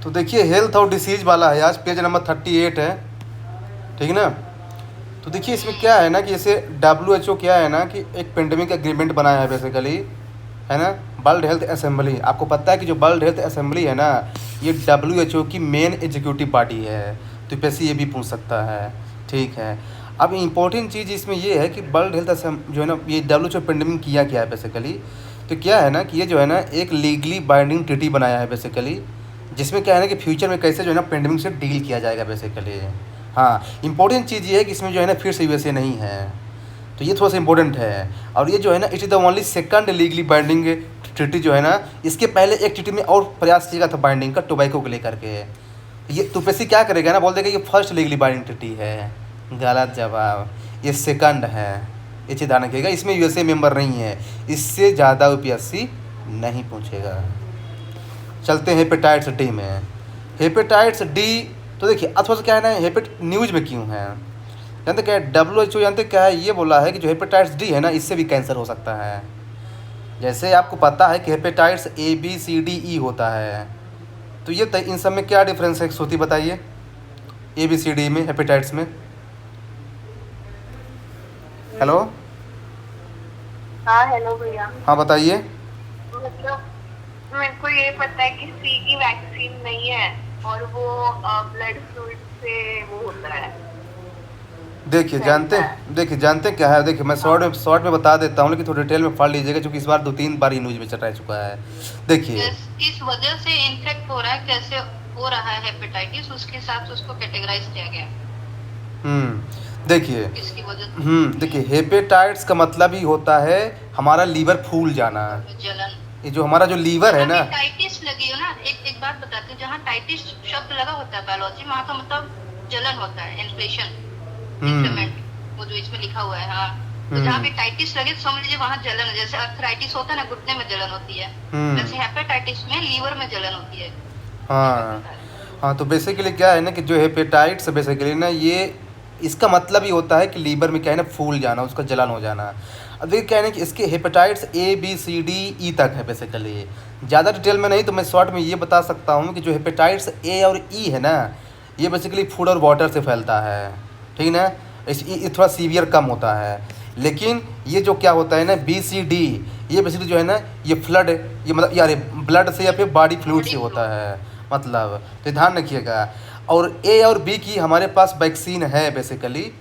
तो देखिए हेल्थ और डिसीज़ वाला है, आज पेज नंबर 38 है, ठीक है ना। तो देखिए इसमें क्या है ना कि जैसे WHO क्या है ना कि एक पेंडेमिक एग्रीमेंट बनाया है बेसिकली, है ना। वर्ल्ड हेल्थ असेंबली, आपको पता है कि जो वर्ल्ड हेल्थ असेंबली है ना, ये WHO की मेन एग्जीक्यूटिव बॉडी है। तो पैसे ये भी पूछ सकता है, ठीक है। अब इम्पोर्टेंट चीज़ इसमें ये है कि वर्ल्ड हेल्थ जो है ना, ये WHO पेंडेमिक किया क्या है बेसिकली। तो क्या है ना कि ये जो है ना एक लीगली बाइंडिंग ट्रीटी बनाया है बेसिकली, जिसमें क्या है ना कि फ्यूचर में कैसे जो है ना पेंडेमिक से डील किया जाएगा बेसिकली। हाँ, इम्पोर्टेंट चीज़ ये है कि इसमें जो है ना फिर से USA नहीं है, तो ये थोड़ा सा इम्पोर्टेंट है। और ये जो है ना it is the only second legally binding treaty जो है ना, इसके पहले एक ट्रीटी में और प्रयास किया था बाइंडिंग का टोबैको को लेकर के। ये तुपेसी क्या करेगा ना, बोल देगा ये फर्स्ट लीगली बाइंडिंग ट्रीटी है। गलत जवाब, ये सेकंड है। ये चीज़ ध्यान रखिएगा, इसमें USA मेंबर नहीं है, इससे ज़्यादा UPSC नहीं पूछेगा। चलते हैं हेपेटाइट्स डी में। हेपेटाइट्स डी, तो देखिए अथवा क्या है ना, हेपेट न्यूज में क्यों है जानते क्या है, WHO जानते क्या है, ये बोला है कि जो हेपेटाइट्स डी है ना, इससे भी कैंसर हो सकता है। जैसे आपको पता है कि हेपेटाइट्स ABCDE होता है, तो ये इन सब में क्या डिफरेंस है श्रुति बताइए, ABCD में, हेपेटाइट्स में। हेलो, हाँ हेलो भैया। हाँ बताइए। मतलब मेरे को ये पता है कि सी की वैक्सीन नहीं है और वो ब्लड फ्लूइड से वो होता है। देखिए जानते क्या है, देखिए मैं शॉर्ट में बता देता हूँ, लेकिन थोड़ा डिटेल में पढ़ लीजिएगा, क्योंकि इस बार 2-3 बार ये न्यूज में चटा चुका है। देखिए किस वजह से इन्फेक्ट हो रहा है, कैसे हो रहा है हेपेटाइटिस, उसके हिसाब से उसको कैटेगराइज किया गया। देखिए किसकी वजह से? देखिए हेपेटाइट्स का मतलब ही होता है हमारा लीवर फूल जाना। जलन। ये जो हमारा जो लीवर है ना, टाइटिस लगी हो ना, एक बात बताते हैं, जहाँ टाइटिस शब्द लगा होता है बायोलॉजी में, वहाँ का मतलब जलन होता है, इन्फ्लेशन, इन्फ्लेमेंट, वो जो इसमें लिखा हुआ है। हाँ, तो जहाँ पे टाइटिस लगे समझ लीजिए वहाँ जलन है। जैसे अर्थराइटिस होता है ना, घुटने में जलन होती है, वैसे हेपेटाइटिस में लीवर में जलन होती है। हाँ, तो बेसिकली क्या है ना कि जो हेपेटाइट्स बेसिकली ना, ये इसका मतलब ही होता है कि लीवर में क्या है ना फूल जाना, उसका जलन हो जाना। अब देखिए क्या है ना कि इसके हेपेटाइट्स ABCDE तक है बेसिकली, ज़्यादा डिटेल में नहीं, तो मैं शॉर्ट में ये बता सकता हूँ कि जो हेपेटाइट्स A और E है ना, ये बेसिकली फूड और वाटर से फैलता है, ठीक है ना। ये थोड़ा सीवियर कम होता है। लेकिन ये जो क्या होता है ना BCD, ये बेसिकली जो है ना ये फ्लड, ये मतलब यार ब्लड से या फिर बॉडी फ्लूइड से होता है मतलब, तो ध्यान रखिएगा। और A और B की हमारे पास वैक्सीन है बेसिकली,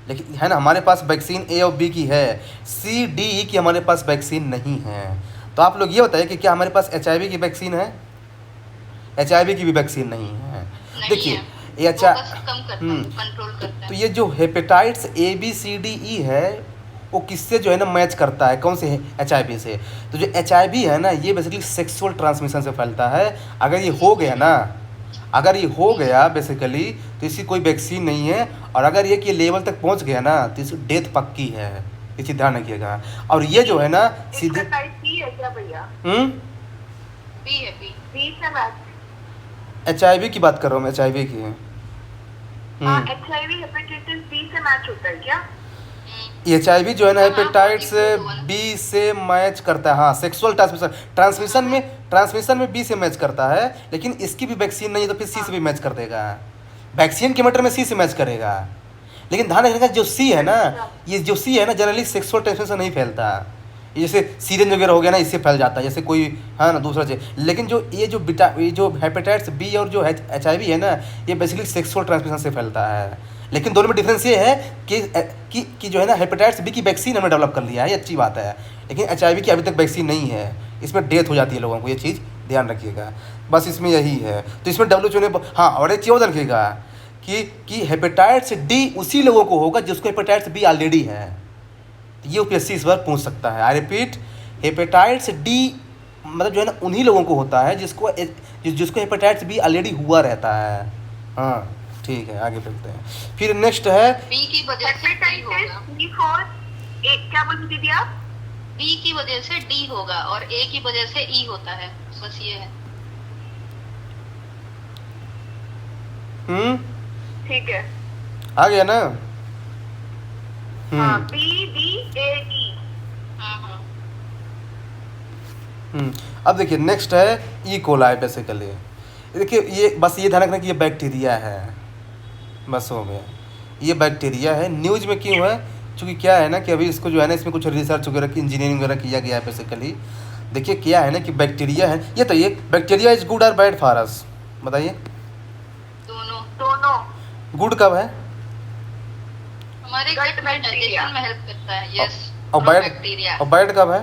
लेकिन है ना हमारे पास वैक्सीन A और B की है, CDE की हमारे पास वैक्सीन नहीं है। तो आप लोग ये बताइए कि क्या हमारे पास HIV की वैक्सीन है? HIV की भी वैक्सीन नहीं है। देखिए ये तो ये जो हेपेटाइट्स ABCDE है, वो किससे जो है ना मैच करता है, कौन से HIV से। तो जो HIV है ना, ये बेसिकली सेक्सुअल ट्रांसमिशन से फैलता है। अगर ये हो गया बेसिकली, तो इसकी कोई वैक्सीन नहीं है। और अगर ये कि लेवल तक पहुंच गया ना, तो इसकी डेथ पक्की है, ये चीज़ ध्यान रखिएगा। और ये जो है ना सीधे HIV की बात कर रहा हूँ मैं, HIV की। हेपेटाइटिस बी से मैच होता है क्या? HIV जो है ना हेपेटाइट्स B से मैच करता है। हाँ, सेक्सुअल ट्रांसमिशन में B से मैच करता है, लेकिन इसकी भी वैक्सीन नहीं है, तो फिर C से भी मैच कर देगा। वैक्सीन के मैटर में C से मैच करेगा, लेकिन ध्यान रखिएगा जो C है ना, ये जो C है ना जनरली सेक्सुअल ट्रांसमिशन नहीं फैलता। ये जैसे सीरेंज वगैरह हो गया ना, इससे फैल जाता है, जैसे कोई है ना दूसरा चीज़। लेकिन ये जो हेपेटाइट्स B और जो HIV है ना, ये बेसिकली सेक्सुअल ट्रांसमिशन से फैलता है। लेकिन दोनों में डिफरेंस ये है कि जो है ना हेपेटाइट्स B की वैक्सीन हमने डेवलप कर लिया है, ये अच्छी बात है। लेकिन HIV की अभी तक वैक्सीन नहीं है, इसमें डेथ हो जाती है लोगों को, ये चीज़ ध्यान रखिएगा। बस इसमें यही है। तो इसमें WHO ने हाँ, और एक चीज़ रखिएगा कि हेपेटाइट्स D उसी लोगों को होगा जिसको हेपेटाइट्स B ऑलरेडी है। तो ये UPSC इस बार पूछ सकता है। आई रिपीट, हेपेटाइट्स D मतलब जो है ना उन्हीं लोगों को होता है जिसको हेपेटाइट्स B ऑलरेडी हुआ रहता है। हाँ ठीक है, आगे बढ़ते हैं। फिर नेक्स्ट है बी की वजह से डी होगा। क्या बोल दीदी आप? बी की वजह से डी होगा और ए की वजह से ई होता है, बस ये है। ठीक है, आ गया ना। BDAE। अब देखिए नेक्स्ट है ई कोलाई बेसिकली। देखिए ये बस ये ध्यान रखना कि ये बैक्टीरिया है, बस हो गया, ये बैक्टीरिया है। न्यूज़ में क्यों है? क्योंकि क्या है ना कि अभी इसको जो है ना इसमें कुछ रिसर्च वगैरह की इंजीनियरिंग वगैरह किया गया है बेसिकली। देखिए क्या है ना कि बैक्टीरिया है, ये तो ये बैक्टीरिया इज गुड और बैड फॉर अस, बताइए। दोनों दोनों। गुड कब है? हमारे Gut गट में bacteria। डाइजेशन में हेल्प करता है, यस। और बैड, बैक्टीरिया और बैड कब है?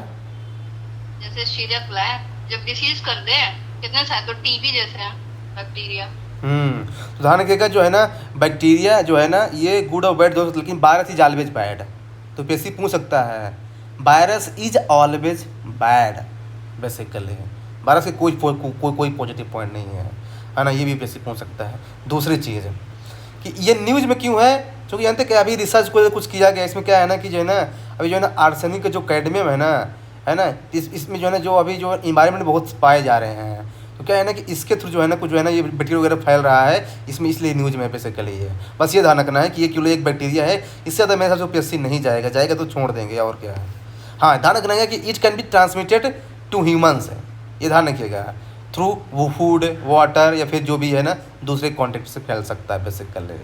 जैसे शीरा फ्लाई जब डिसीज कर दे, कितने सारे तो टीबी जैसे हैं बैक्टीरिया। तो ध्यान रखिएगा जो है ना बैक्टीरिया जो है ना ये गुड और बैड दोस्त, लेकिन वायरस इज ऑलवेज बैड। तो पेशी पूछ सकता है virus is always bad basically, virus के कोई पॉजिटिव पॉइंट नहीं है ना, ये भी पेशी पूछ सकता है। दूसरी चीज़ कि ये न्यूज़ में क्यों है? क्योंकि जानते क्या अभी रिसर्च को कुछ किया गया, इसमें क्या है ना कि जो है ना अभी जो है ना आर्सेनिक का जो कैडमियम है ना इसमें जो है ना जो अभी जो इन्वायरमेंट बहुत पाए जा रहे हैं, तो क्या है ना कि इसके थ्रू जो है ना कुछ जो है ना ये बैक्टीरिया वगैरह फैल रहा है इसमें, इसलिए न्यूज़ में बेसिकली है। बस ये ध्यान रखना है कि ये केवल एक बैक्टीरिया है, इससे ज़्यादा मेरे हिसाब से पीएससी नहीं जाएगा तो छोड़ देंगे और क्या है। हाँ ध्यान रखना है कि it can be transmitted to humans है, ये ध्यान रखिएगा, थ्रू वो फूड वाटर या फिर जो भी है ना दूसरे कॉन्टेक्ट से फैल सकता है बेसिकली,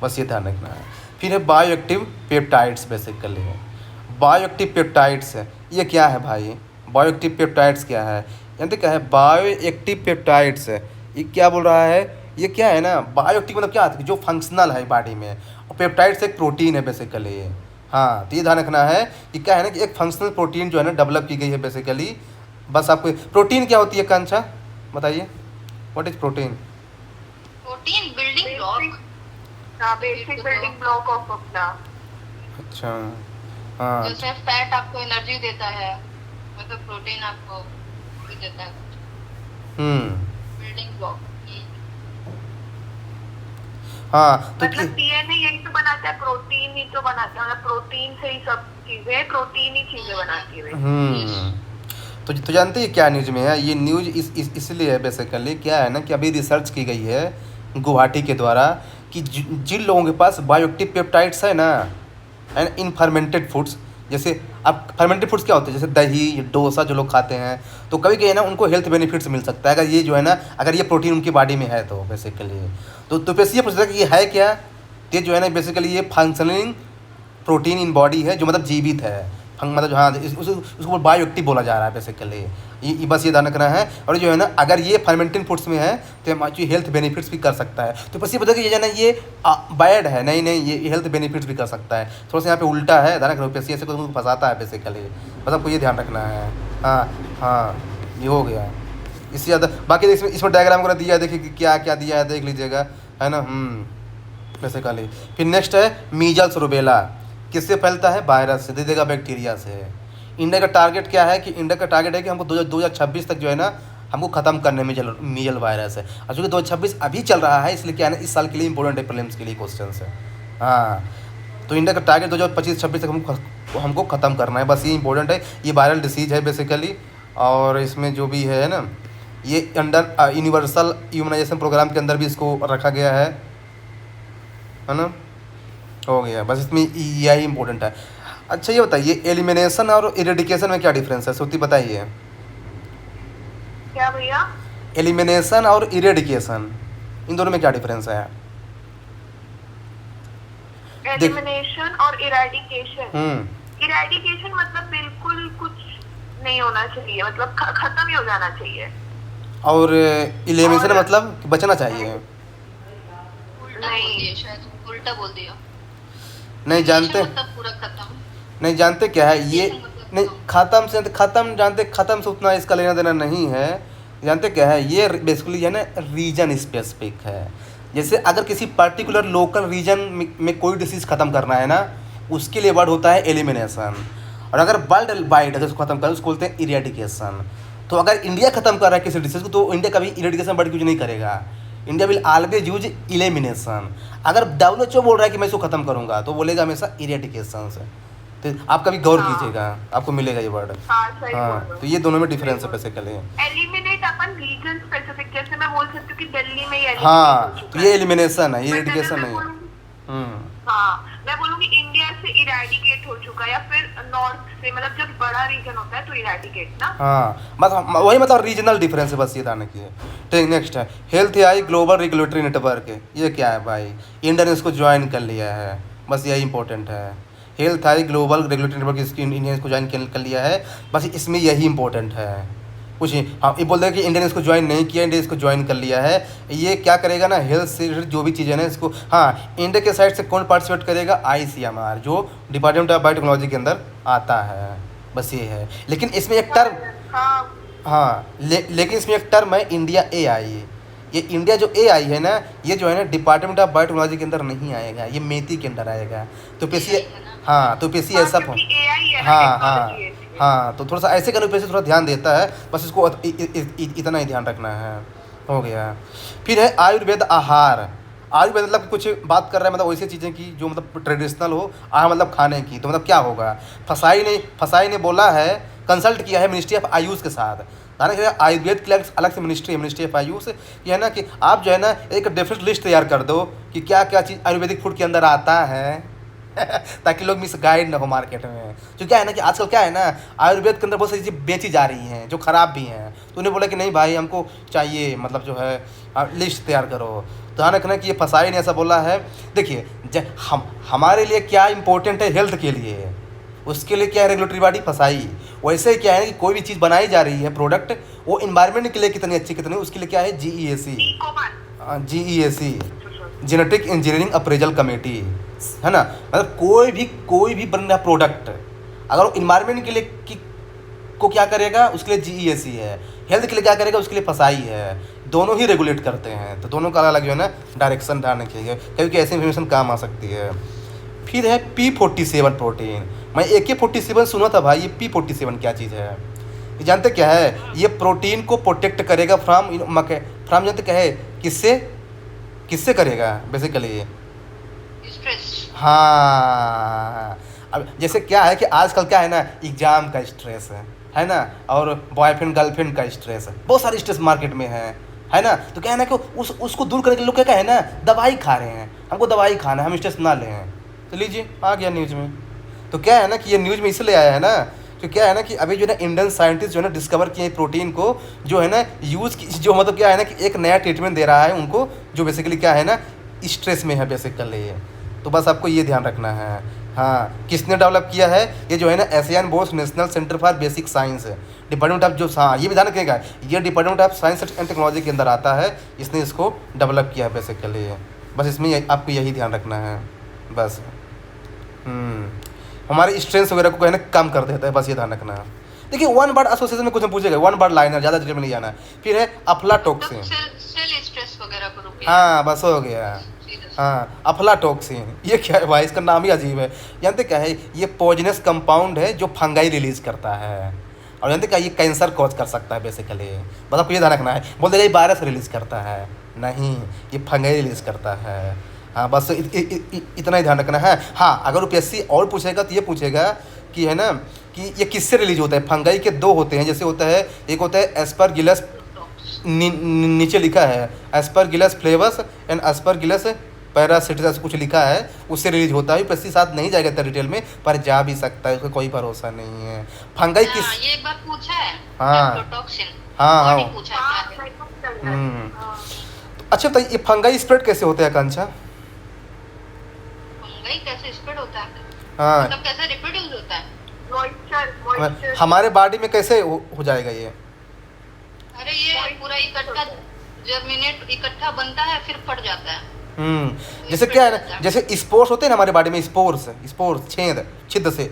बस ये ध्यान रखना है। फिर है bio active peptides basically, bio active peptides ये क्या है भाई? बायो एक्टिव पेप्टाइड्स क्या है? जानते क्या है बायो एक्टिव पेप्टाइड्स? ये क्या बोल रहा है? ये क्या है ना बायो एक्टिव मतलब क्या आता है जो फंक्शनल है बॉडी में, और पेप्टाइड्स एक प्रोटीन है बेसिकली। हाँ तो ये ध्यान रखना है कि क्या है ना कि एक फंक्शनल प्रोटीन जो है ना डेवलप की गई है बेसिकली। बस आपको प्रोटीन क्या होती है कांचा बताइए, what is protein? Protein building block, basic building block of अपना। अच्छा हाँ जैसे फैट आपको एनर्जी देता है, मतलब प्रोटीन आपको भी देता है बिल्डिंग ब्लॉक। हाँ तो मतलब डीएनए यही तो बनाता है, प्रोटीन ही तो बनाता है, मतलब प्रोटीन से ही सब चीजें, प्रोटीन ही चीजें बनाती है। तो जानते हैं क्या न्यूज़ में है? ये न्यूज़ इसलिए है बेसिकली, क्या है ना कि अभी रिसर्च की गई है गुवाहाटी के द्वारा कि जिन लोगों के पास बायोएक्टिव पेप्टाइड्स है ना एंड इन फर्मेंटेड फूड्स, जैसे अब फर्मेंटेड फूड्स क्या होते हैं जैसे दही डोसा जो लोग खाते हैं, तो कभी कभी ना उनको हेल्थ बेनिफिट्स मिल सकता है अगर ये जो है ना अगर ये प्रोटीन उनकी बॉडी में है तो बेसिकली। तो वैसे ये पूछ सकता है कि ये है क्या? ये जो है ना बेसिकली ये फंक्शनिंग प्रोटीन इन बॉडी है जो मतलब जीवित है, मतलब हाँ उसको बायो एक्टिव बोला जा रहा है बेसिकली। ये बस ये ध्यान रखना है। और जो है ना अगर ये फर्मेंटेड फूड्स में है तो हमारी हेल्थ बेनिफिट्स भी कर सकता है। तो बस ये बता कि ये जो है ना ये बैड है, नहीं ये हेल्थ बेनिफिट्स भी कर सकता है। थोड़ा सा यहाँ पे उल्टा है, ध्यान रखना, पेशी ऐसे को फंसाता है बेसिकली, बस आपको ये ध्यान रखना है। हाँ ये हो गया, इससे ज़्यादा बाकी इसमें डायग्राम वगैरह दिया है, देखिए क्या क्या दिया है देख लीजिएगा, है ना। बेसिकली फिर नेक्स्ट है मीजल्स रूबेला, किससे फैलता है? वायरस से, दे देगा बैक्टीरिया से। इंडिया का टारगेट क्या है कि इंडिया का टारगेट है कि हमको 2026 तक जो है ना हमको ख़त्म करने में मीजल वायरस है। और चूँकि 2026 अभी चल रहा है इसलिए क्या है ना इस साल के लिए इंपॉर्टेंट है, प्रीलिम्स के लिए क्वेश्चन है। हाँ तो इंडिया का टारगेट 2025-26 तक हमको ख़त्म करना है, बस ये इंपॉर्टेंट है। ये वायरल डिसीज है बेसिकली, और इसमें जो भी है ना ये अंडर यूनिवर्सल इम्यूनाइजेशन प्रोग्राम के अंदर भी इसको रखा गया है ना। हो गया, बस इसमें यही इंपॉर्टेंट है। अच्छा ये बताइए एलिमिनेशन और इरेडिकेशन में क्या डिफरेंस है? श्रुति बताइए। क्या भैया? एलिमिनेशन और इरेडिकेशन इन दोनों में क्या डिफरेंस है? एलिमिनेशन और इरेडिकेशन। इरेडिकेशन मतलब बिल्कुल कुछ नहीं होना चाहिए, मतलब खत्म ही हो जाना चाहिए। और एलिमिनेशन मतलब कि बचना चाहिए। उल्टा बोल दिया। नहीं जानते, मतलब पूरा खत्म नहीं जानते क्या है ये, नहीं ख़त्म से ख़त्म जानते, ख़त्म से उतना इसका लेना देना नहीं है। जानते क्या है ये बेसिकली है ना रीजन स्पेसिफिक है। जैसे अगर किसी पर्टिकुलर लोकल रीजन में कोई डिसीज़ ख़त्म करना है ना उसके लिए वर्ड होता है एलिमिनेशन, और अगर वर्ल्ड वाइड अगर उसको ख़त्म करें उसको बोलते हैं इरेडिकेशन। तो अगर इंडिया ख़त्म कर रहा है किसी डिसीज़ को तो इंडिया कभी इरेडिकेशन वर्ड यूज नहीं करेगा, India will always use elimination. अगर WHO बोल रहा है कि मैं इसको ख़त्म करूँगा तो बोलेगा हमेशा इरेडिकेशन से। तो आप कभी गौर कीजिएगा, आपको मिलेगा ये वर्ड। हाँ तो ये दोनों में डिफरेंस है बेसिकली। एलिमिनेट अपन रीजन स्पेसिफिक, जैसे मैं बोल सकती हूँ कि दिल्ली में हाँ तो ये एलिमिनेशन है, ये इरेडिकेशन नहीं है। हाँ मैं बोलूँगी इंडिया से इरेडिकेट हो चुका है, या फिर नॉर्थ से, मतलब जब बड़ा रीजन होता है तो इरेडिकेट ना। हाँ मतलब वही मतलब रीजनल डिफरेंस है बस ये दाने की है। ठीक, नेक्स्ट है health AI global regulatory network. ये क्या है भाई, इंडिया ने इसको ज्वाइन कर लिया है, बस यही इंपॉर्टेंट है। Health AI global regulatory network इसकी इंडिया ने इसको ज्वाइन कर लिया है, बस इसमें यही इंपॉर्टेंट है। कुछ नहीं, हाँ ये बोल रहे हैं कि इंडिया ने इसको ज्वाइन नहीं किया, इंडिया इसको ज्वाइन कर लिया है। ये क्या करेगा ना, हेल्थ से रिलेटेड जो भी चीज़ें ना इसको, हाँ इंडिया के साइड से कौन पार्टिसिपेट करेगा, आईसीएमआर जो डिपार्टमेंट ऑफ बायोटेक्नोलॉजी के अंदर आता है, बस ये है। लेकिन इसमें एक टर्म, हाँ हाँ लेकिन इसमें एक टर्म है इंडिया एआई। ये इंडिया जो एआई है ना, ये जो है ना डिपार्टमेंट ऑफ बायोटेक्नोलॉजी के अंदर नहीं आएगा, ये मेती के अंदर आएगा। तो पेशी, हाँ तो पेशी ऐसा AI है ना, हाँ हाँ technology है। हाँ, तो थोड़ा सा ऐसे करने पे थोड़ा ध्यान देता है, बस इसको इतना ही ध्यान रखना है, हो गया। फिर है आयुर्वेद आहार। आयुर्वेद मतलब कुछ बात कर रहा है, मतलब वैसी चीज़ें की जो मतलब ट्रेडिशनल हो, आहार मतलब खाने की। तो मतलब क्या होगा, फसाई ने बोला है, कंसल्ट किया है मिनिस्ट्री ऑफ आयुष के साथ। आयुर्वेद के लिए अलग से मिनिस्ट्री है, मिनिस्ट्री ऑफ आयुष, ये है ना कि आप जो है ना एक डेफिनेट लिस्ट तैयार कर दो कि क्या क्या चीज़ आयुर्वेदिक फूड के अंदर आता है ताकि लोग मिस गाइड ना हो मार्केट में। जो क्या है ना कि आजकल क्या है ना, आयुर्वेद के अंदर बहुत सारी चीज़ें बेची जा रही हैं जो ख़राब भी हैं। तो उन्हें बोला कि नहीं भाई हमको चाहिए, मतलब जो है लिस्ट तैयार करो। तो ध्यान रखना कि ये फसाई ने ऐसा बोला है। देखिए हमारे लिए क्या इंपॉर्टेंट है हेल्थ के लिए, उसके लिए क्या है रेगुलेटरी बॉडी फसाई। वैसे क्या है कि कोई भी चीज़ बनाई जा रही है प्रोडक्ट, वो इन्वायरमेंट के लिए कितनी अच्छी कितनी, उसके लिए क्या है GEAC, genetic engineering appraisal committee, है ना। मतलब कोई भी बन रहा प्रोडक्ट अगर इन्वायरमेंट के लिए को क्या करेगा, उसके लिए GEAC है। हेल्थ के लिए क्या करेगा, उसके लिए फसाई है। दोनों ही रेगुलेट करते हैं, तो दोनों का अलग अलग जो है ना डायरेक्शन ध्यान रखिएगा, क्योंकि ऐसी इन्फॉर्मेशन काम आ सकती है। फिर है P47 प्रोटीन। मैं AK-47 सुना था भाई, ये P47 क्या चीज़ है, ये जानते क्या है? ये प्रोटीन को प्रोटेक्ट करेगा फ्राम जानते क्या है, किससे करेगा बेसिकली, स्ट्रेस। हाँ अब जैसे क्या है कि आजकल क्या है ना, एग्जाम का स्ट्रेस है ना, और बॉयफ्रेंड गर्लफ्रेंड का स्ट्रेस है, बहुत सारे स्ट्रेस मार्केट में है ना। तो क्या है ना कि उसको दूर करने के लोग क्या है ना, दवाई खा रहे हैं, हमको दवाई खाना है, हम स्ट्रेस ना लें। तो लीजिए आ गया न्यूज़ में। तो क्या है ना कि ये न्यूज़ में इसलिए आया है ना, तो क्या है ना कि अभी जो है ना इंडियन साइंटिस्ट जो है ना डिस्कवर किए प्रोटीन को, जो है ना यूज़ की, जो मतलब क्या है ना कि एक नया ट्रीटमेंट दे रहा है उनको, जो बेसिकली क्या है ना स्ट्रेस में है बेसिकली। तो बस आपको ये ध्यान रखना है। हाँ किसने डेवलप किया है, ये जो है ना Asian Bose national centre for basic science है, डिपार्टमेंट ऑफ जो, हाँ ये भी ध्यान रखिएगा, ये department of science and technology के अंदर आता है, इसने इसको डेवलप किया है बेसिकली। बस इसमें आपको यही ध्यान रखना है बस। हमारे स्ट्रेंथ वगैरह को कहना कम कर देता है, बस ये ध्यान रखना है। देखिए वन वर्ड एसोसिएशन में कुछ पूछेगा, वन वर्ड लाइनर, ज़्यादा डिटेल में नहीं जाना है। फिर है अफ्लाटोक्सिन, सेल स्ट्रेस वगैरह को रोके। हाँ बस हो गया। हाँ अफ्लाटोक्सिन, ये क्या है भाई, इसका नाम ही अजीब है। जानते क्या है, ये पॉइजनस कंपाउंड है जो फंगाई रिलीज करता है, और जानते क्या, ये कैंसर कॉज कर सकता है बेसिकली। बस आपको ये ध्यान रखना है। बोल देगा ये वायरस रिलीज करता है, नहीं ये फंगाई रिलीज करता है। हाँ बस इतना ही ध्यान रखना है। हाँ अगर UPSC और पूछेगा तो ये पूछेगा कि है ना कि ये किससे रिलीज होता है। फंगाई के दो होते हैं, जैसे होता है एक होता है एस्परगिलस, नीचे लिखा है एस्परगिलस फ्लेवस एंड एस्परगिलस पैरासिटिस कुछ लिखा है, उससे रिलीज होता है। UPSC साथ नहीं जाएगा इतना डिटेल में, पर जा भी सकता है, उसका कोई भरोसा नहीं है। फंगाई किस, ये एक बार पूछा है हाँ हाँ पूछा है। अच्छा तो ये फंगाई स्प्रेड कैसे होता है आकांक्षा? फंगाई कैसे स्प्रेड होता है, हाँ मतलब कैसे रिप्रोड्यूस होता है? मॉइस्चर हमारे बॉडी में कैसे हो जाएगा ये? अरे ये पूरा इकट्ठा जर्मिनेट इकट्ठा बनता है, फिर फट जाता है। जैसे क्या है ना, जैसे स्पोर्स होते हैं ना हमारे बॉडी में, स्पोर्स छिद्र से,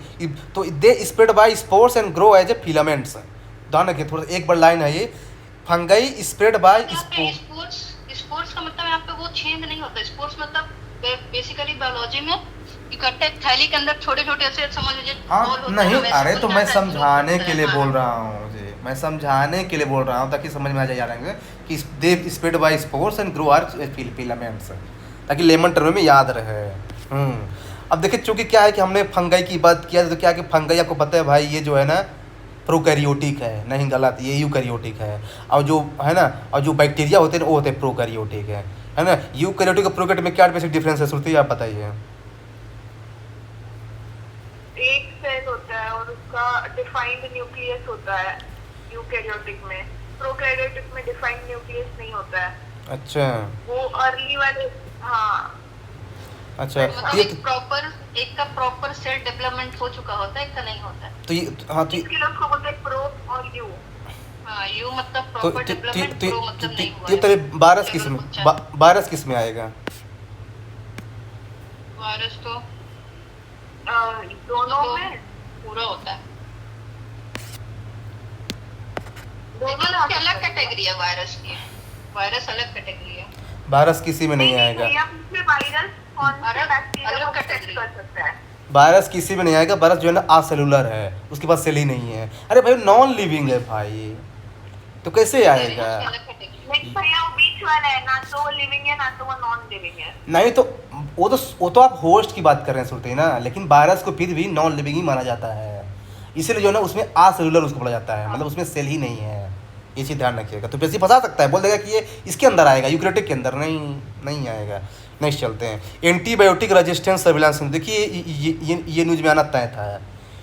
तो they spread by spores and grow as a filaments. ध्यान रखिए थोड़ा, एक बार लाइन है ये, फंगाई स्प्रेड बाय स्पोर्स का मतलब यहाँ पे वो छेद नहीं होता। स्पोर्स मतलब बेसिकली बायोलॉजी में इकट्ठे थैली के अंदर छोटे छोटे ऐसे समझ लीजिए। हाँ नहीं, अरे तो मैं समझाने के लिए बोल रहा हूँ जी, मैं समझाने के लिए बोल रहा हूँ ताकि समझ में आ जाए कि they spread by spores and grow are filaments, ताकि लेमन टर्म में याद रहे। अब देखिए चूँकि क्या है कि हमने फंगाई की बात किया, तो क्या कि फंगाई आपको पता है भाई ये जो है ना प्रोकैरियोटिक है, नहीं गलत, ये यूकैरियोटिक है। और जो है ना, और जो बैक्टीरिया होते हैं वो होते हैं प्रोकैरियोटिक है ना। यूकैरियोटिक और प्रोकैरियोटिक में क्या बेसिक डिफरेंस है श्रुति आप बताइए? उसका डिफाइंड न्यूक्लियस होता है यूकैरियोटिक में, प्रोकैरियोटिक में डिफाइंड न्यूक्लियस नहीं होता है। अच्छा वो अर्ली वाले, हाँ अच्छा। मतलब ये एक का प्रॉपर सेल डेवलपमेंट हो चुका होता है, एक का नहीं होता है। तो ये हाँ तो इसके लिए उसको बोलते हैं प्रो और यू। हाँ, यू मतलब तो प्रॉपर डेवलपमेंट, प्रो मतलब नहीं हुआ ये है। तेरे 12 किस में अच्छा। 12 किस में आएगा? वायरस तो दोनों में पूरा होता है, दोनों लेकिन में उसकी अलग कैटेगरी है वायरस की। वायरस अलग कैटेगरी है। 12 किसी में नहीं आएगा। वायरस कौन से बैक्टीरिया अलग को प्रोटेक्ट category। कर सकता है? वायरस किसी में नहीं आएगा। वायरस जो है ना आसेलुलर है, उसके पास सेल ही नहीं है। अरे भाई नॉन लिविंग है भाई, तो कैसे आएगा? उसकी अलग category है। नहीं भैया, वो बीच वाला है, ना तो वो लिविंग है ना तो वो नॉन लिविंग है। नहीं तो वो तो आप होस्ट की बात कर रहे हैं सुनते ही ना, लेकिन वायरस को फिर भी नॉन लिविंग ही माना जाता है। इसीलिए जो है ना उसमें आसेलुलर उसको बोला जाता है, मतलब उसमें सेल ही नहीं है। ये चीज़ ध्यान रखिएगा। तो वैसे फंसा सकता है, बोल देगा कि ये इसके अंदर आएगा, यूक्रेटिक के अंदर नहीं आएगा। नेक्स्ट चलते हैं, एंटीबायोटिक रेजिस्टेंस सर्विलांस। देखिए ये न्यूज में आना तय था,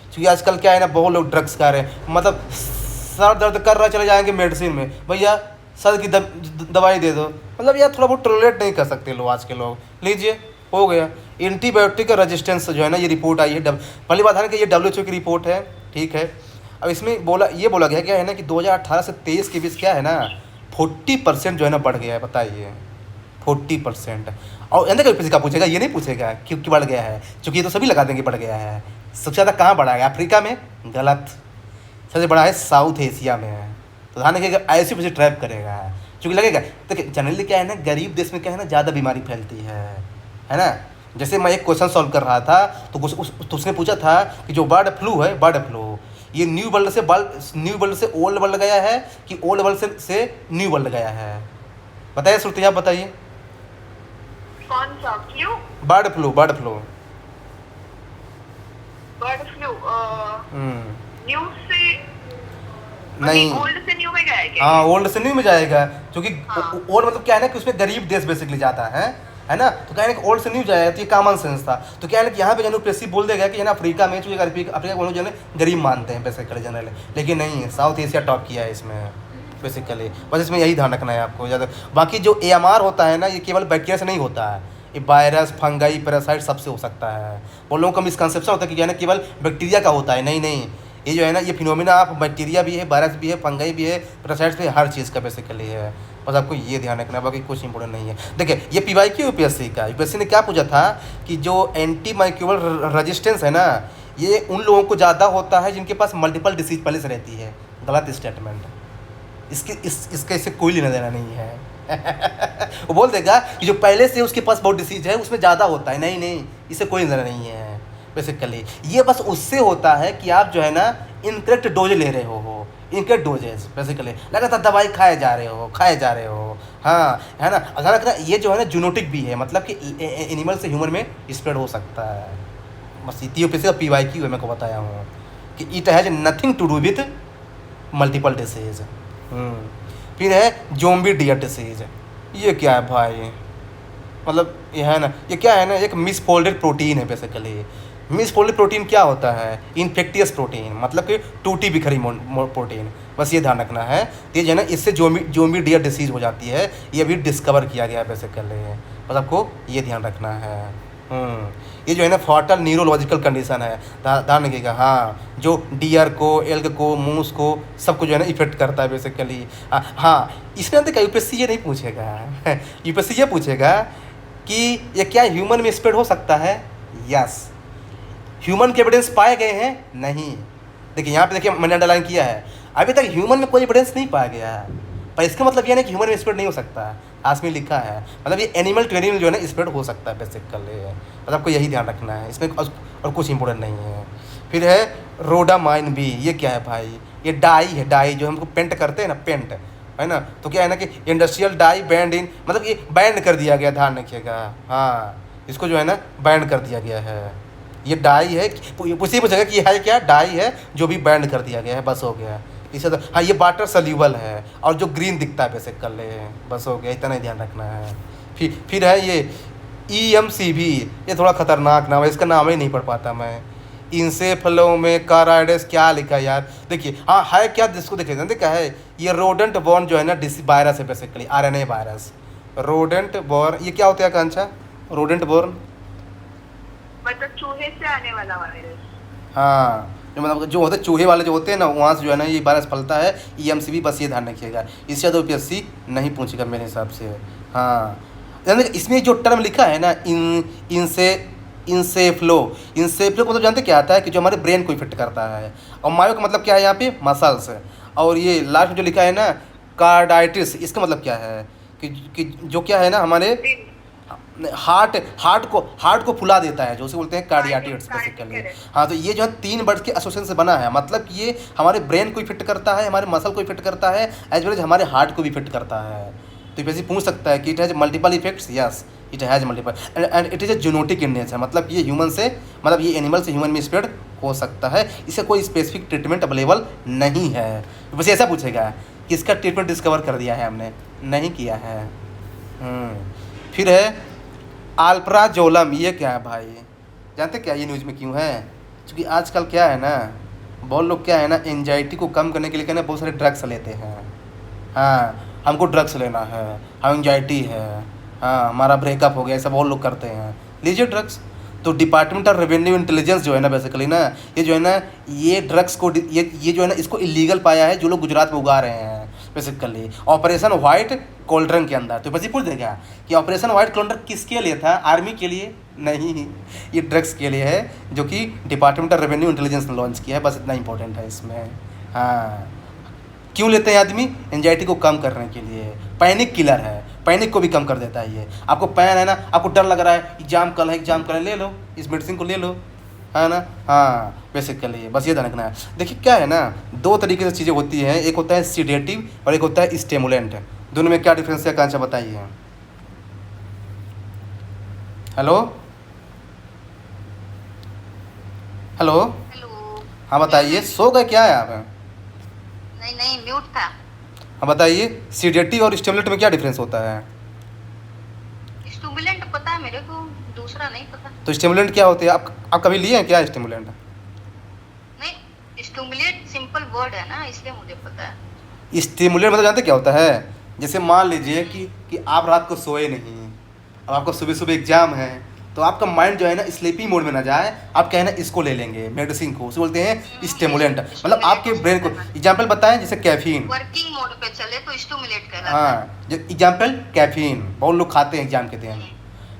क्योंकि आजकल क्या है ना, बहुत लोग ड्रग्स खा रहे हैं। मतलब सर दर्द कर रहा, चले जाएंगे मेडिसिन में, भैया सर की दवाई दे दो। मतलब यार थोड़ा बहुत टॉलरेट नहीं कर सकते लोग, आज के लोग। लीजिए हो गया। एंटीबायोटिक रेजिस्टेंस जो है ना, ये रिपोर्ट आई है। पहली बात है ना कि ये WHO की रिपोर्ट है, ठीक है। अब इसमें ये बोला गया क्या है ना कि 2018 से 23 के बीच क्या है ना 40% जो है ना बढ़ गया है। बताइए 40%। और अंदर किसी का पूछेगा, ये नहीं पूछेगा क्यों बढ़ गया है, क्योंकि ये तो सभी लगा देंगे बढ़ गया है। सबसे ज़्यादा कहाँ बढ़ा है? अफ्रीका में? गलत। सबसे बड़ा है साउथ एशिया में है। तो ध्यान रखिएगा, ऐसे वैसे ट्रैप करेगा, क्योंकि लगेगा। देखिए जनरली क्या है ना, गरीब देश में क्या है ना ज़्यादा बीमारी फैलती है ना। जैसे मैं एक क्वेश्चन सॉल्व कर रहा था तो उसने पूछा था कि जो बर्ड फ्लू है, बर्ड फ्लू ये न्यू वर्ल्ड से ओल्ड वर्ल्ड गया है कि ओल्ड वर्ल्ड से न्यू वर्ल्ड गया है? बताइए श्रुति, आप बताइए। कौन सा flu? Bird flu bird flu new से नहीं, ओल्ड से न्यू में गया है क्या? हाँ ओल्ड से न्यू में जाएगा, क्योंकि हाँ। ओल्ड मतलब क्या है ना कि उसमें गरीब देश बेसिकली जाता है ना। तो क्या है ना कि ओल्ड से न्यू जाएगा, तो ये कॉमन सेंस था। तो क्या है ना कि यहाँ पे जनरल प्रेसी बोल देगा कि है ना अफ्रीका में, चूँकि अफ्रीका को जनरल गरीब मानते हैं बेसिकली जनरल, लेकिन नहीं है, साउथ एशिया टॉप किया है इसमें बेसिकली। बस इसमें यही ध्यान रखना है आपको ज़्यादा। बाकी जो AMR होता है ना, ये केवल बैक्टीरिया से नहीं होता है, ये वायरस, फंगाई, पैरासाइट सबसे हो सकता है। वो लोगों का मिसकंसेप्शन होता है कि क्या है ना केवल बैक्टीरिया का होता है। नहीं, ये जो है ना ये फिनोमिना आप बैक्टीरिया भी है, वायरस भी है, फंगाई भी है, पैरासाइट्स भी है, हर चीज़ का बेसिकली है। बस आपको ये ध्यान रखना है, बाकी कुछ इंपॉर्टेंट नहीं है। देखिए ये PYQ UPSC का, UPSC ने क्या पूछा था कि जो एंटी माइक्रोबियल रेजिस्टेंस है ना, ये उन लोगों को ज़्यादा होता है जिनके पास मल्टीपल डिसीज पहले से रहती है। गलत स्टेटमेंट। इसके इससे कोई लेना देना नहीं है। वो बोल देगा कि जो पहले से उसके पास बहुत डिसीज है उसमें ज़्यादा होता है। नहीं, इससे कोई लेना नहीं है बेसिकली। ये बस उससे होता है कि आप जो है ना इनकरेक्ट डोज ले रहे हो, इनकरेक्ट डोजेस बेसिकली, लगातार दवाई खाए जा रहे हो। हाँ है ना। अगर ये जो है ना जूनोटिक भी है, मतलब कि एनिमल से ह्यूमन में स्प्रेड हो सकता है। बस UPSC का PYQ है, मैं को बताया हूँ कि it has nothing to do with multiple disease. फिर है ज़ोंबी डियर डिसीज। ये क्या है भाई? मतलब ये है ना, ये क्या है ना, एक मिसफोल्डेड प्रोटीन है बेसिकली। मिसफोल्डेड प्रोटीन क्या होता है? इन्फेक्टियस प्रोटीन, मतलब कि टूटी बिखरी प्रोटीन। बस ये ध्यान रखना है। तो ये जो है ना इससे ज़ोंबी डियर डिसीज हो जाती है। ये अभी डिस्कवर किया गया है बेसिकली, बस आपको ये ध्यान रखना है। ये जो है ना फॉटल न्यूरोलॉजिकल कंडीशन है, ध्यान रखिएगा। हाँ, जो डियर को, एल्क को, मूस को, सबको जो है ना इफेक्ट करता है बेसिकली। हाँ, इसमें अंदर UPSC ये नहीं पूछेगा। UPSC ये पूछेगा कि ये क्या ह्यूमन में स्प्रेड हो सकता है? यस। ह्यूमन के एविडेंस पाए गए हैं? नहीं। देखिए यहाँ पे देखिए मैंने अंडरलाइन किया है, अभी तक ह्यूमन में कोई एविडेंस नहीं पाया गया है, पर इसका मतलब ये नहीं कि ह्यूमन में स्प्रेड नहीं हो सकता है। आज में लिखा है, मतलब ये एनिमल टू एनिमल जो है ना स्प्रेड हो सकता है बेसिकली। मतलब आपको यही ध्यान रखना है, इसमें और कुछ इंपॉर्टेंट नहीं है। फिर है रोडामाइन भी। ये क्या है भाई? ये डाई है, डाई जो हमको पेंट करते हैं ना, पेंट है ना। तो क्या है ना कि इंडस्ट्रियल डाई बैंड इन, मतलब ये बैंड कर दिया गया, ध्यान रखिएगा। हाँ, इसको जो है ना बैंड कर दिया गया है। ये डाई है, उसी पूछेगा कि है क्या? डाई है जो भी बैंड कर दिया गया है, बस हो गया। इसे तो हाँ, ये वाटर सल्यूबल है और जो ग्रीन दिखता है वैसे कर ले, बस हो गया। इतना ही ध्यान रखना है। फिर है ये EMCV। ये थोड़ा खतरनाक नाम है, इसका नाम ही नहीं पढ़ पाता मैं। इंसेफ्लो में काराइडस क्या लिखा है यार, देखिए हाँ है क्या, जिसको देखिए जानते क्या है, ये रोडेंट बॉर्न जो है ना डिस वायरस है basically, RNA virus. Rodent born ये क्या होता है आकांक्षा, रोडेंट बॉर्न? मतलब चूहे से आने वाला वायरस। हाँ, जो मतलब जो होते हैं चूहे वाले जो होते हैं ना, वहाँ से जो है ना ये वायरस फैलता है। ईएमसीबी बस ये ध्यान रखिएगा, इससे ज़्यादा यूपीएससी नहीं पूछेगा मेरे हिसाब से। हाँ, यानी इसमें जो टर्म लिखा है ना इंसेफ्लो का मतलब जानते क्या आता है, कि जो हमारे ब्रेन को इफेक्ट करता है। और मायो का मतलब क्या है यहाँ पे, मसल्स। और ये लास्ट में जो लिखा है ना कार्डाइटिस, इसका मतलब क्या है कि जो क्या है ना हमारे हार्ट को फुला देता है, जो उसे बोलते हैं कार्डियाटिड्स बेसिकली। हाँ, तो ये जो है 3 वर्ड के एसोसिएशन से बना है, मतलब कि ये हमारे ब्रेन को इफेक्ट करता है, हमारे मसल को इफेक्ट करता है, एज वेल एज हमारे हार्ट को भी इफेक्ट करता है। तो ये पूछ सकता है कि it has multiple effects, yes it has multiple, and it is a genetic in nature, मतलब ये ह्यूमन से, मतलब ये एनिमल से ह्यूमन में स्प्रेड हो सकता है। इसका कोई स्पेसिफिक ट्रीटमेंट अवेलेबल नहीं है। बस ऐसा पूछेगा कि इसका ट्रीटमेंट डिस्कवर कर दिया है हमने, नहीं किया है। फिर है अल्प्राजोलम, ये क्या है भाई, जानते क्या ये न्यूज़ में क्यों है? क्योंकि आजकल क्या है ना, बहुत लोग क्या है ना एंजाइटी को कम करने के लिए क्या है ना बहुत सारे ड्रग्स लेते हैं। हाँ, हमको ड्रग्स लेना है, हम एंजाइटी है, हाँ हमारा ब्रेकअप हो गया, ऐसा बहुत लोग करते हैं, लीजिए ड्रग्स। तो डिपार्टमेंट ऑफ रेवेन्यू इंटेलिजेंस जो है ना बेसिकली ना, ये जो है ना ये ड्रग्स को ये जो है ना इसको इलीगल पाया है, जो लोग गुजरात में उगा रहे हैं बेसिकली ऑपरेशन वाइट कोल्ड्रन के अंदर। तो बस ये पूछ देगा कि ऑपरेशन वाइट कोल्ड्रन किसके लिए था, आर्मी के लिए नहीं, ये ड्रग्स के लिए है, जो कि डिपार्टमेंट ऑफ रेवेन्यू इंटेलिजेंस ने लॉन्च किया है, बस इतना इंपॉर्टेंट है इसमें। हाँ, क्यों लेते हैं आदमी, एंजाइटी को कम करने के लिए, पैनिक किलर है, पैनिक को भी कम कर देता है ये। आपको पैन है ना, आपको डर लग रहा है, एग्जाम कल है, ले लो इस मेडिसिन को, ले लो, है ना। हाँ, बेसिकली बस ये ध्यान रखना है। देखिए क्या है ना, 2 तरीके से चीज़ें होती हैं, एक होता है सीडेटिव और एक होता है स्टिमुलेंट। दोनों में क्या डिफरेंस है आकांक्षा बताइए। Hello hello, hello. हाँ बताइए, सो गए क्या है आप? नहीं नहीं, म्यूट था। हाँ बताइए, सीडेटिव और स्टिमुलेंट में क्या डिफरेंस होता है? स्टिमुलेंट पता है मेरे को, दूसरा नहीं पता। तो स्टिमुलेंट क्या होते हैं, आप कभी लिए हैं क्या स्टिमुलेंट? नहीं, स्टिमुलेट सिंपल वर्ड है ना, इसलिए मुझे पता है। स्टिमुलेंट मतलब जानते क्या होता है, जैसे मान लीजिए कि आप रात को सोए नहीं, अब आपको सुबह सुबह एग्जाम है, तो आपका माइंड जो है ना स्लीपिंग मोड में ना जाए, आप कहें ना इसको ले लेंगे मेडिसिन को, उसे बोलते हैं स्टिमुलेंट। मतलब आपके ब्रेन को, एग्जाम्पल बताएं जैसे कैफीन, वर्किंग मोड पे चले तो स्टिमुलेट कहलाता है। हाँ जो एग्जाम्पल कैफीन बहुत लोग खाते हैं एग्जाम के दिन।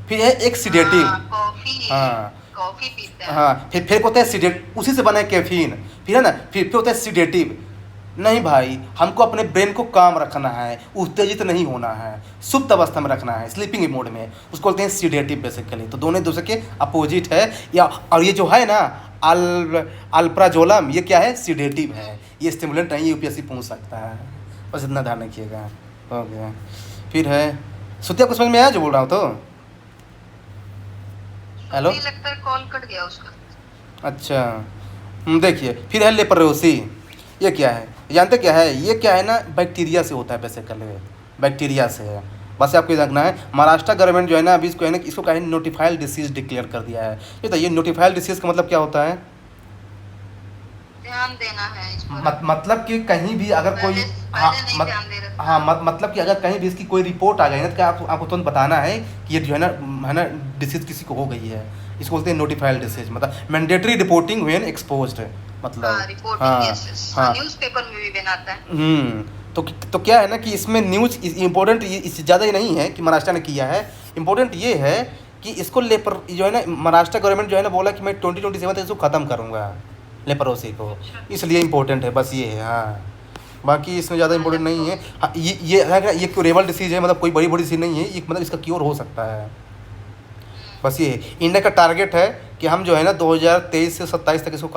फिर है एक सीडेटिव, कॉफी, हाँ कॉफी पीते हैं। हाँ, फिर होता है सीडेट, उसी से बना है कैफीन। फिर है ना, फिर होता है सीडेटिव। नहीं भाई, हमको अपने ब्रेन को काम रखना है, उत्तेजित नहीं होना है, सुप्त अवस्था में रखना है, स्लीपिंग मोड में, उसको बोलते हैं सीडेटिव बेसिकली। तो दोनों दूसरे के अपोजिट है। या और ये जो है ना अल्प्राजोलम, ये क्या है, सीडेटिव है, ये स्टिमुलेंट नहीं, यूपीएससी पूछ सकता है, बस इतना ध्यान रखिएगा। हो गया। फिर है सुतिया, कुछ समझ में आया जो बोल रहा हूँ तो? हेलो, मुझे लगता है कॉल कट गया उसका। अच्छा, देखिए फिर है लेप्रोसी। ये क्या है, जानते क्या है, ये क्या है ना बैक्टीरिया से होता है बेसिकली, बैक्टीरिया से है। बस आपको ये देखना है, महाराष्ट्र गवर्नमेंट जो है ना अभी इसको है ना, इसको कहीं नोटिफाइड डिसीज डिक्लेयर कर दिया है। ये तो ये नोटिफाइड डिसीज का मतलब क्या होता है, ध्यान देना है इस पर। मतलब कि कहीं भी अगर कोई, हाँ ध्यान दे रहा। हाँ मतलब कि अगर कहीं भी इसकी कोई रिपोर्ट आ गई ना, तो क्या आपको तुरंत बताना है कि ये जो है ना डिसीज किसी को हो गई है। इसको बोलते हैं नोटिफाइड डिसीज, मतलब मैंडेटरी रिपोर्टिंग व्हेन एक्सपोज्ड, मतलब हाँ, न्यूज़पेपर में भी बनाता है। तो क्या है ना कि इसमें न्यूज़ इम्पोर्टेंट इससे ज़्यादा ही नहीं है कि महाराष्ट्र ने किया है, इम्पोर्टेंट ये है कि इसको लेपर जो है ना महाराष्ट्र गवर्नमेंट जो है ना बोला कि मैं 2027 तक इसको ख़त्म करूँगा लेप्रोसी को, इसलिए इम्पोर्टेंट है, बस ये है। हाँ, बाकी इसमें ज़्यादा इम्पोर्टेंट नहीं है। हाँ, ये क्योरेबल डिसीज है, मतलब कोई बड़ी डिसीज नहीं है, ये मतलब इसका क्योर हो सकता है, बस ये है। इंडिया का टारगेट है कि हम जो है ना 2023 से 27 तक इसको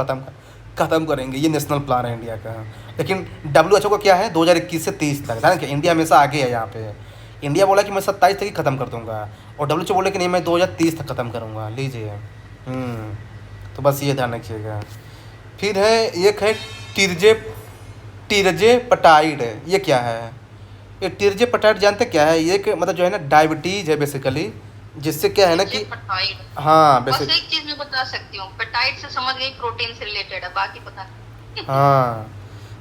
ख़त्म करेंगे, ये नेशनल प्लान है इंडिया का। लेकिन WHO का क्या है 2021 से 30 तक, है ना, कि इंडिया हमेशा आगे है यहाँ पे। इंडिया बोला कि मैं 27 तक ही ख़त्म कर दूँगा, और WHO बोले कि नहीं मैं 2030 तक ख़त्म करूँगा, लीजिए। तो बस ये ध्यान रखिएगा। फिर है एक है टिरजेपेटाइड, ये क्या है, ये टिरजेपेटाइड जानते क्या है, ये मतलब जो है ना डायबिटीज़ है बेसिकली, जिससे क्या है ना कि पेप्टाइड। हाँ बस बेसिक एक चीज मैं बता सकती हूँ, पेप्टाइड से समझ गई प्रोटीन से रिलेटेड है, बाकी पता नहीं। हाँ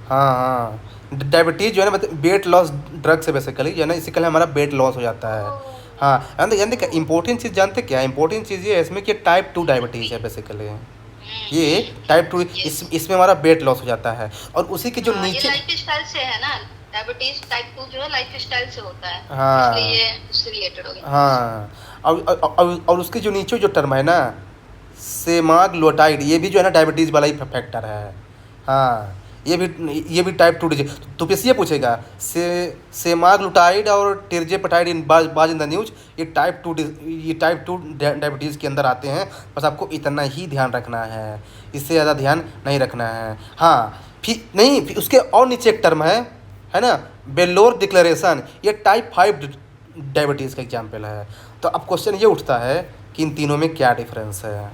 हाँ हाँ डायबिटीज़ जो है ना मतलब वेट लॉस ड्रग से बेसिकली जो है ना इससे कल हमारा वेट लॉस हो जाता है। हाँ यानी यानी इम्पोर्टेंट चीज़ जानते क्या है, इम्पोर्टेंट चीज़ ये है इसमें कि टाइप 2 डायबिटीज़ है बेसिकली। ये टाइप 2 इसमें हमारा वेट लॉस हो जाता है और उसी के जो हाँ, ये नीचे लाइफ स्टाइल से है ना, डायबिटीज टाइप 2 जो है लाइफ स्टाइल से होता है, हाँ इसलिए ये उससे रिलेटेड हो गया। हाँ और उसके जो नीचे जो टर्म है ना सेमाग्लोटाइड, ये भी जो है ना डायबिटीज़ वाला ही फैक्टर है। हाँ ये भी टाइप 2 डिजीज। तो ये पूछेगा सेमाग्लूटाइड और टिरजेपेटाइड इन बाज इन द न्यूज, ये टाइप 2 डायबिटीज़ के अंदर आते हैं। बस आपको इतना ही ध्यान रखना है, इससे ज़्यादा ध्यान नहीं रखना है। हाँ फिर उसके और नीचे एक टर्म है ना बेलोर डिक्लेरेशन, ये टाइप 5 डायबिटीज़ का एग्जाम्पल है। तो अब क्वेश्चन ये उठता है कि इन तीनों में क्या डिफरेंस है।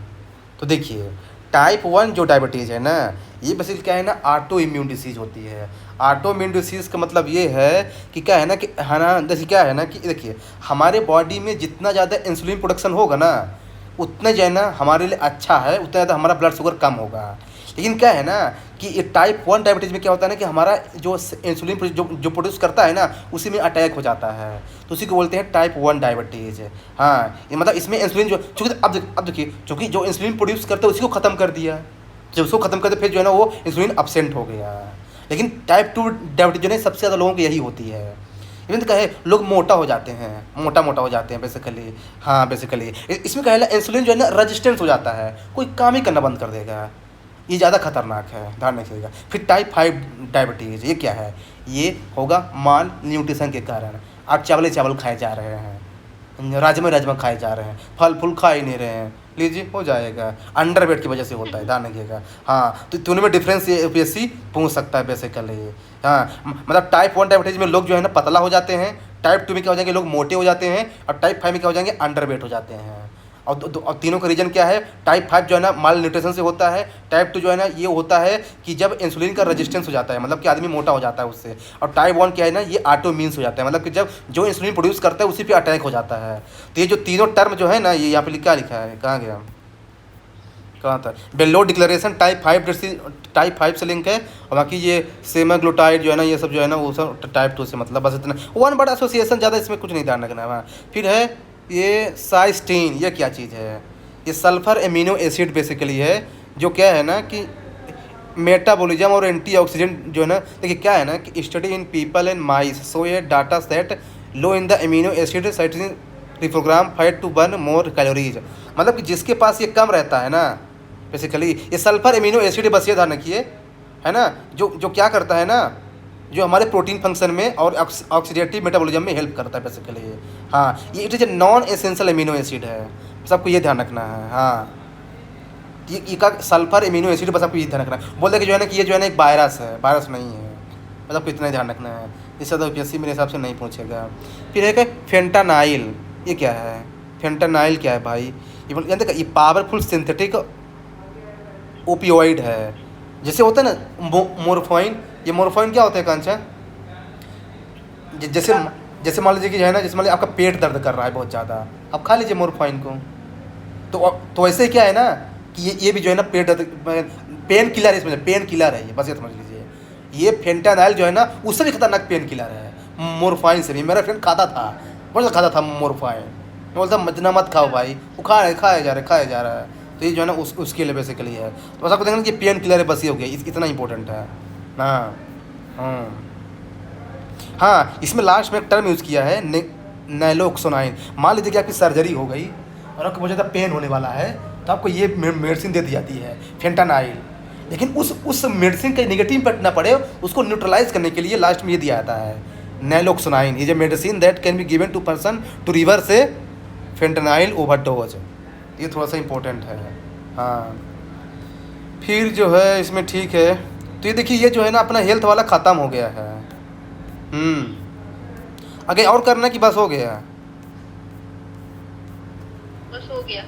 तो देखिए टाइप 1 जो डायबिटीज़ है ना ये बेसिकली क्या है ना ऑटो इम्यून डिसीज़ होती है। ऑटो इम्यून डिसीज़ का मतलब ये है कि क्या है ना कि है ना जैसे क्या है ना कि देखिए हमारे बॉडी में जितना ज़्यादा इंसुलिन प्रोडक्शन होगा ना उतना जो है ना हमारे लिए अच्छा है, उतना ज़्यादा हमारा ब्लड शुगर कम होगा। लेकिन क्या है ना कि ये टाइप 1 डायबिटीज़ में क्या होता है ना कि हमारा जो इंसुलिन जो प्रोड्यूस करता है ना उसी में अटैक हो जाता है, तो उसी को बोलते हैं टाइप 1 डायबिटीज़। हाँ ये मतलब इसमें इंसुलिन जो चूँकि अब देखिए चूँकि जो इंसुलिन प्रोड्यूस करता है उसी को ख़त्म कर दिया, जब उसको ख़त्म करते फिर जो है ना वो इंसुलिन अब्सेंट हो गया। लेकिन टाइप 2 डायबिटीज़ जो है सबसे ज़्यादा लोगों की यही होती है। इवन तो कहे लोग मोटा हो जाते हैं, मोटा हो जाते हैं बेसिकली। हाँ बेसिकली इसमें कहे इंसुलिन जो है ना रजिस्टेंस हो जाता है, कोई काम ही करना बंद कर देगा, ये ज़्यादा खतरनाक है, ध्यान रखिएगा। फिर टाइप 5 डायबिटीज़ ये क्या है, ये होगा माल न्यूट्रिशन के कारण। आप चावल खाए जा रहे हैं, राजमा खाए जा रहे हैं, फल फूल खा ही नहीं रहे हैं, लीजिए हो जाएगा, अंडर वेट की वजह से होता है, ध्यान रखिएगा। हाँ तो दोनों में डिफरेंस ये यूपीएससी पूछ सकता है बेसिकली। हाँ मतलब टाइप 1 डायबिटीज़ में लोग जो है ना पतला हो जाते हैं, टाइप 2 में क्या हो जाएंगे लोग मोटे हो जाते हैं, और टाइप 5 में क्या हो जाएंगे अंडर वेट हो जाते हैं। और तीनों का रीजन क्या है, टाइप 5 जो है ना माल न्यूट्रिशन से होता है, टाइप 2 जो है ना ये होता है कि जब इंसुलिन का रेजिस्टेंस हो जाता है, मतलब कि आदमी मोटा हो जाता है उससे। और टाइप 1 क्या है ना ये ऑटो मीन्स हो जाता है, मतलब कि जब जो इंसुलिन प्रोड्यूस करता है उसी पे अटैक हो जाता है। तो ये जो तीनों टर्म जो है ना ये यहाँ पे क्या लिखा है, कहाँ गया, कहाँ था, बेलोर डिक्लेरेशन टाइप 5 से लिंक है, और बाकी ये सेमाग्लूटाइड जो है ना ये सब जो है ना वो सब टाइप 2 से, मतलब बस इतना वन वर्ड एसोसिएशन, ज़्यादा इसमें कुछ नहीं ध्यान रखना है। वहाँ फिर है ये साइस्टीन, ये क्या चीज़ है, ये सल्फर एमिनो एसिड बेसिकली है, जो क्या है ना कि मेटाबॉलिज्म और एंटीऑक्सीडेंट जो है ना, देखिए क्या है ना कि study in people and mice so ये data set low in the amino acid cysteine reprogram fat to burn more calories, मतलब कि जिसके पास ये कम रहता है ना बेसिकली ये सल्फर एमिनो एसिड, बस ये ध्यान रखिए है ना, जो क्या करता है ना जो हमारे प्रोटीन फंक्शन में और ऑक्सीडेटिव मेटाबॉलिज्म में हेल्प करता है बेसिकली। हाँ ये it is a non essential amino acid है, बस आपको ये ध्यान रखना है। हाँ ये का सल्फर एमिनो एसिड, बस आपको ये ध्यान रखना है। बोलते कि जो है ना कि ये जो है ना एक वायरस है, वायरस नहीं है, बस आपको इतना ही ध्यान रखना है, इससे ज़्यादा यूपीएससी मेरे हिसाब से नहीं पूछेगा। फिर है फेंटानाइल, ये क्या है, फेंटानाइल क्या है भाई, ये पावरफुल सिंथेटिक ओपियोइड है, जैसे होता है ना मोरफाइन, ये मोरफाइन क्या होता है कांचा, जैसे मान लीजिए कि जो है ना जैसे मान लीजिए आपका पेट दर्द कर रहा है बहुत ज़्यादा, आप खा लीजिए मोरफाइन को, तो ऐसे क्या है ना कि ये भी जो है ना पेट दर्द पेन किलर, इसमें पेन किलर है ये, बस ये समझ लीजिए। ये फेंटानाइल जो है ना उससे भी खतरनाक पेन किलर है मोरफाइन से भी। मेरा फ्रेंड खाता था मोरफाइन, मैं बोलता मजना मत खाओ भाई, वो खाया जा रहा है। तो ये जो है ना उसके लिए बेसिकली है, तो बस आपको देखना कि पेन किलर है, बस ये हो गया, इतना इंपॉर्टेंट है। हाँ इसमें लास्ट में एक टर्म यूज़ किया है नैलोक्सोनाइन। मान लीजिए कि आपकी सर्जरी हो गई और आपको बहुत ज़्यादा पेन होने वाला है, तो आपको ये मेडिसिन दे दी जाती है फेंटानाइल, लेकिन उस मेडिसिन का नेगेटिव इम्पैक्ट ना पड़े उसको न्यूट्रलाइज करने के लिए लास्ट में ये दिया जाता है naloxone is a medicine that can be given to person to reverse a fentanyl overdose. ये थोड़ा सा इम्पोर्टेंट है। हाँ फिर जो है इसमें ठीक है, तो ये देखिए ये जो है ना अपना हेल्थ वाला ख़त्म हो गया है। आगे और करना कि बस हो गया, बस हो गया।